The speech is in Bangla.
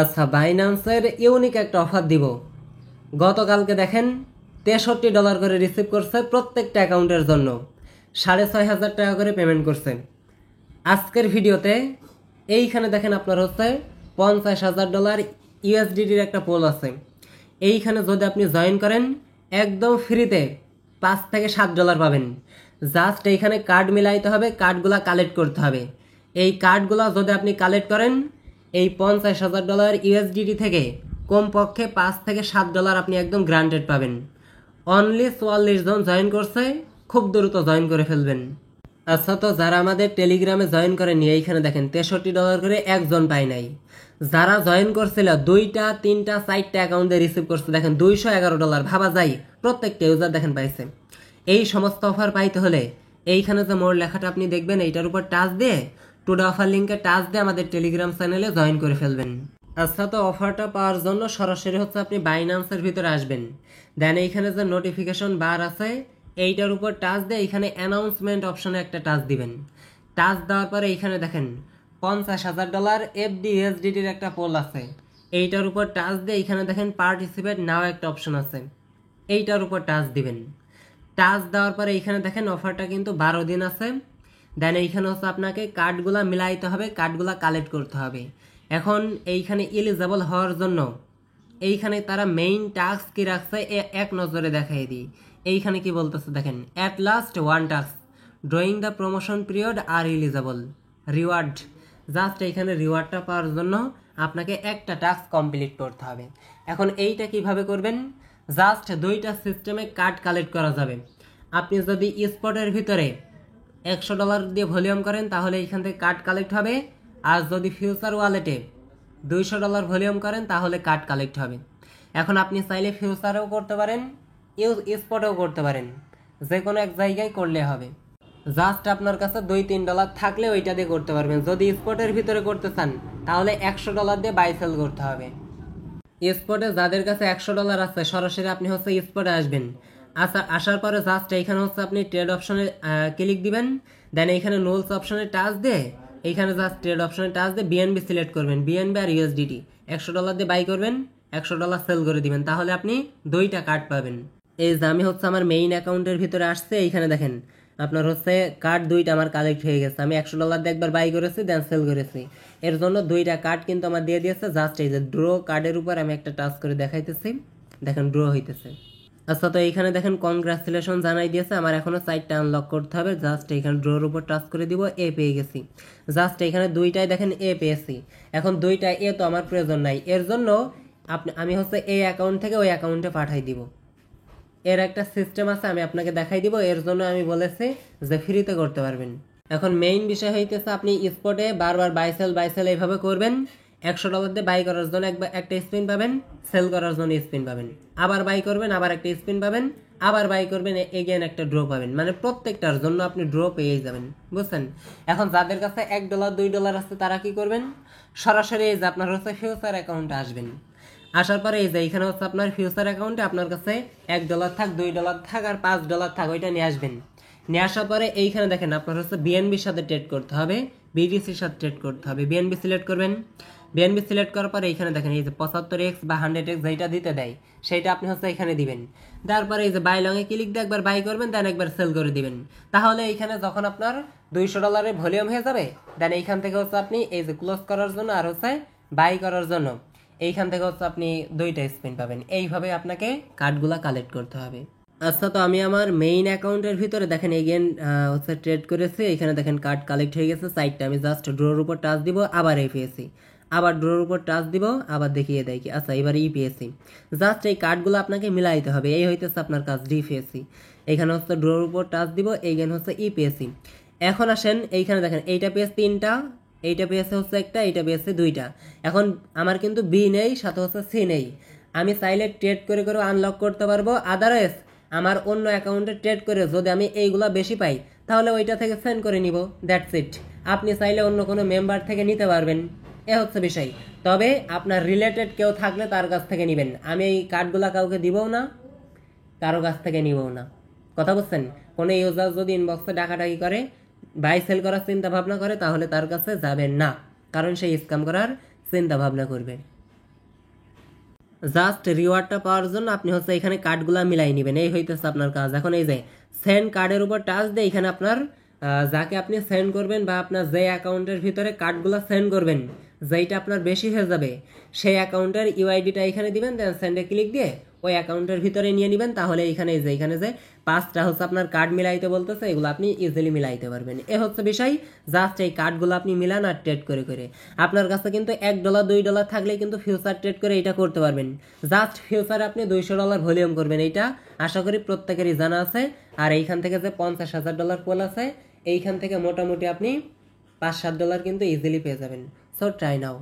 আচ্ছা, বাইন্যান্সের ইউনিক একটা অফার দিব। গতকালকে দেখেন $63 করে রিসিভ করছে প্রত্যেকটা অ্যাকাউন্টের জন্য, 6,500 টাকা করে পেমেন্ট করছে। আজকের ভিডিওতে এইখানে দেখেন আপনার হচ্ছে $50,000 ইউএসডিটির একটা পোল আছে। এইখানে যদি আপনি জয়েন করেন একদম ফ্রিতে $5 থেকে $7 পাবেন। জাস্ট এইখানে কার্ড মিলাইতে হবে, কার্ডগুলা কালেক্ট করতে হবে। এই কার্ডগুলা যদি আপনি কালেক্ট করেন এই $50,000 ইউএসডিটি থেকে কমপক্ষে $5 থেকে $7 আপনি একদম গ্রান্টেড পাবেন। অনলি 44 জন জয়েন করছে, খুব দ্রুত জয়েন করে ফেলবেন। আচ্ছা, তো যারা আমাদের টেলিগ্রামে জয়েন করেনি এইখানে দেখেন $63 করে একজন পায় নাই। যারা জয়েন করছিল 2টা 3টা 4টা অ্যাকাউন্টে রিসিভ করছে দেখেন $211, ভাবা যায় প্রত্যেকটা ইউজার দেখেন পাইছে। এই সমস্ত অফার পাইতে হলে এইখানে যে মোর লেখাটা আপনি দেখবেন এইটার উপর টাচ দিয়ে টুডে অফার লিঙ্কে টাচ দিয়ে আমাদের টেলিগ্রাম চ্যানেলে জয়েন করে ফেলবেন। আচ্ছা, তো অফারটা পাওয়ার জন্য সরাসরি হচ্ছে আপনি বাইন্যান্সের ভিতরে আসবেন। দেন এইখানে যে নোটিফিকেশন বার আছে এইটার উপর টাচ দিয়ে এইখানে অ্যানাউন্সমেন্ট অপশনে একটা টাচ দিবেন। টাচ দেওয়ার পরে এইখানে দেখেন $50,000 এফডি ইউএসডিটির একটা পোল আছে। এইটার উপর টাচ দিয়ে এইখানে দেখেন পার্টিসিপেট নাও একটা অপশন আছে, এইটার উপর টাচ দিবেন। টাচ দেওয়ার পরে এইখানে দেখেন অফারটা কিন্তু 12 দিন আছে। দেন এইখানে হচ্ছে আপনাকে কার্ডগুলা মিলাইতে হবে, কার্ডগুলা কালেক্ট করতে হবে। এখন এইখানে এলিজিবল হওয়ার জন্য এইখানে তারা মেইন টাস্ক কি রাখছে এক নজরে দেখাই দিই। এইখানে কি বলতেছে দেখেন, at last one task drawing the promotion period are eligible reward. Just এইখানে রিওয়ার্ডটা পাওয়ার জন্য আপনাকে একটা টাস্ক কমপ্লিট করতে হবে। এখন এইটা কিভাবে করবেন, জাস্ট 2টা সিস্টেমে কার্ড কালেক্ট করা যাবে। আপনি যদি স্পটের ভিতরে $100 দিয়ে ভলিউম করেন তাহলে এইখান থেকে কার্ড কালেক্ট হবে, আর যদি ফিউচার ওয়ালেটে $200 ভলিউম করেন তাহলে কার্ড কালেক্ট হবে। এখন আপনি চাইলে ফিউচারেও করতে পারেন, স্পটেও করতে পারেন, যে কোনো এক জায়গায় করলে হবে। জাস্ট আপনার কাছে $2-3 থাকলে ওইটা দিয়ে করতে পারবেন। যদি স্পটের ভিতরে করতে চান তাহলে $100 দিয়ে বাই সেল করতে হবে। স্পটে যাদের কাছে $100 আছে সরাসরি আপনি হচ্ছে স্পটে আসবেন। আসার পরে জাস্ট এইখানে হচ্ছে আপনি ট্রেড অপশনে ক্লিক দিবেন। দেন এইখানে নোলস অপশনে টাচ দিয়ে এইখানে জাস্ট ট্রেড অপশনে টাচ দিয়ে বিএনবি সিলেক্ট করবেন, বিএনবি আর ইউএসডিটি। $100 দিয়ে বাই করবেন, $100 সেল করে দিবেন, তাহলে আপনি 2টা কার্ড পাবেন। এই যে আমি হচ্ছে আমার মেইন অ্যাকাউন্টের ভিতরে আসছে, এইখানে দেখেন আপনার হচ্ছে কার্ড 2টা আমার কালেক্ট হয়ে গেছে। আমি $100 দিয়ে একবার বাই করেছি, দেন সেল করেছি, এর জন্য 2টা কার্ড কিন্তু আমার দিয়ে দিয়েছে। জাস্ট এই যে ড্র কার্ডের উপর আমি একটা টাচ করে দেখাইতেছি, দেখেন ড্র হইতেছে। আচ্ছা, তো এইখানে দেখেন কংগ্রাচুলেশন জানাই দিয়েছে। আমার এখনো 4টা আনলক করতে হবে। জাস্ট এইখানে ড্রর উপর টাচ করে দিব, এ পেয়ে গেছি। জাস্ট এইখানে 2টাই দেখেন এ পেয়েছি। এখন 2টা এ তো আমার প্রয়োজন নাই, এর জন্য আমি হচ্ছে এই অ্যাকাউন্ট থেকে ওই অ্যাকাউন্টে পাঠাই দিব। এর একটা সিস্টেম আছে, আমি আপনাকে দেখাই দিব। এর জন্য আমি বলেছি যে ফ্রিতে করতে পারবেন। এখন মেইন বিষয় হইতেছে আপনি স্পটে বারবার বাই সেল এইভাবে করবেন। $100 দিয়ে বাই করার জন্য একটা স্পিন পাবেন, সেল করার জন্য স্পিন পাবেন, আবার বাই করবেন আবার একটা স্পিন পাবেন, আবার বাই করবেন এগেন একটা ড্র পাবেন। মানে প্রত্যেকটার জন্য আপনি ড্র পেয়ে যাবেন, বুঝছেন? এখন যাদের কাছে $1 $2 আছে তারা কি করবেন, সরাসরি এই যে আপনার হচ্ছে ফিউচার অ্যাকাউন্টে আসবেন। আসার পরে এই যে এইখানে হচ্ছে আপনার ফিউচার অ্যাকাউন্টে আপনার কাছে $1 থাক, $2 থাক আর $5 থাক, ওইটা নিয়ে আসবেন। নিয়ে আসার পরে এইখানে দেখেন আপনার হচ্ছে বিএনবির সাথে ট্রেড করতে হবে, বিডিসির সাথে ট্রেড করতে হবে। বিএনবি সিলেক্ট করবেন। বিএনবি সিলেক্ট করার পরে এইখানে দেখেন এই যে 75x বা 100x যেটা দিতে দেয় সেইটা আপনি হচ্ছে এখানে দিবেন। তারপরে এই যে বাই লংয়ে ক্লিক দিয়ে একবার বাই করবেন, দেন একবার সেল করে দিবেন। তাহলে এইখানে যখন আপনার $200 ভলিউম হয়ে যাবে, দেন এইখান থেকে হচ্ছে আপনি এই যে ক্লোজ করার জন্য আর হচ্ছে বাই করার জন্য এইখান থেকে হচ্ছে আপনি 2টা স্পিন পাবেন। এইভাবে আপনাকে কার্ডগুলা কালেক্ট করতে হবে। আচ্ছা, তো আমি আমার মেইন অ্যাকাউন্টের ভিতরে দেখেন এগেন হচ্ছে ট্রেড করেছি। এখানে দেখেন কার্ড কালেক্ট হয়ে গেছে 4টা। আমি জাস্ট ড্রোর উপর টাচ দিব, আবার এই পেয়েছি, আবার ড্রোর উপর টাচ দিব, আবার দেখিয়ে দেয় কি। আচ্ছা, এবার পেয়েছি। জাস্ট এই কার্ডগুলো আপনাকে মিলাইতে হবে, এই হইতেছে আপনার কাজ। পেয়েছি, এইখানে হচ্ছে ড্রোর উপর টাচ দিব, এইখানে হচ্ছে পেয়েছি। এখন আসেন এইখানে দেখেন এইটা পেয়েছে 3টা, এইটা পেয়েছে হচ্ছে একটা, এইটা পেয়েছে 2টা। এখন আমার কিন্তু বি নেই, সাথে হচ্ছে সি নেই। আমি চাইলে ট্রেড করে করে আনলক করতে পারবো। আদারওয়াইজ আমার অন্য অ্যাকাউন্টে ট্রেড করে যদি আমি এইগুলা বেশি পাই তাহলে ওইটা থেকে সেন্ড করে নিব, দ্যাটস ইট। আপনি চাইলে অন্য কোনো মেম্বার থেকে নিতে পারবেন, এ হচ্ছে বিষয়। তবে আপনার রিলেটেড কেউ থাকলে তার কাছ থেকে নেবেন। আমি এই কার্ডগুলা কাউকে দিবও না, কারো কাছ থেকে নিবও না, কথা বুঝছেন? কোনো ইউজার যদি ইনবক্সে ডাকাডাকি করে, বাই সেল করার চিন্তা ভাবনা করে, তাহলে তার কাছে যাবেন না, কারণ সেই স্ক্যাম করার চিন্তা ভাবনা করবে। জাস্ট রিওয়ার্ডটা পাওয়ার জন্য আপনি হচ্ছে এখানে কার্ডগুলো মিলাই নেবেন, এই হইতেছে আপনার কাজ। এখন এই যে সেন্ড কার্ডের উপর টাচ দিয়ে এখানে আপনার যাকে আপনি সেন্ড করবেন বা আপনার যে অ্যাকাউন্টের ভিতরে কার্ডগুলো সেন্ড করবেন, যেইটা আপনার বেশি হয়ে যাবে সেই অ্যাকাউন্টের ইউআইডিটা এখানে দিবেন, দেন সেন্ডে ক্লিক দিয়ে ওই অ্যাকাউন্টের ভিতরে নিয়ে নেবেন। তাহলে এখানে যে 5টা হচ্ছে আপনার কার্ড মিলাইতে বলতেছে, এগুলো আপনি ইজিলি মিলাইতে পারবেন। এ হচ্ছে বিষয়, জাস্ট এই কার্ডগুলো আপনি মিলান আর ট্রেড করে করে। আপনার কাছে কিন্তু $1 $2 থাকলে কিন্তু ফিউচার ট্রেড করে এটা করতে পারবেন। জাস্ট ফিউচারে আপনি $200 ভলিউম করবেন, এইটা আশা করি প্রত্যেকেরই জানা আছে। আর এইখান থেকে যে $50,000 পোল আছে, এইখান থেকে মোটামুটি আপনি $5-7 কিন্তু ইজিলি পেয়ে যাবেন। সো ট্রাই নাও।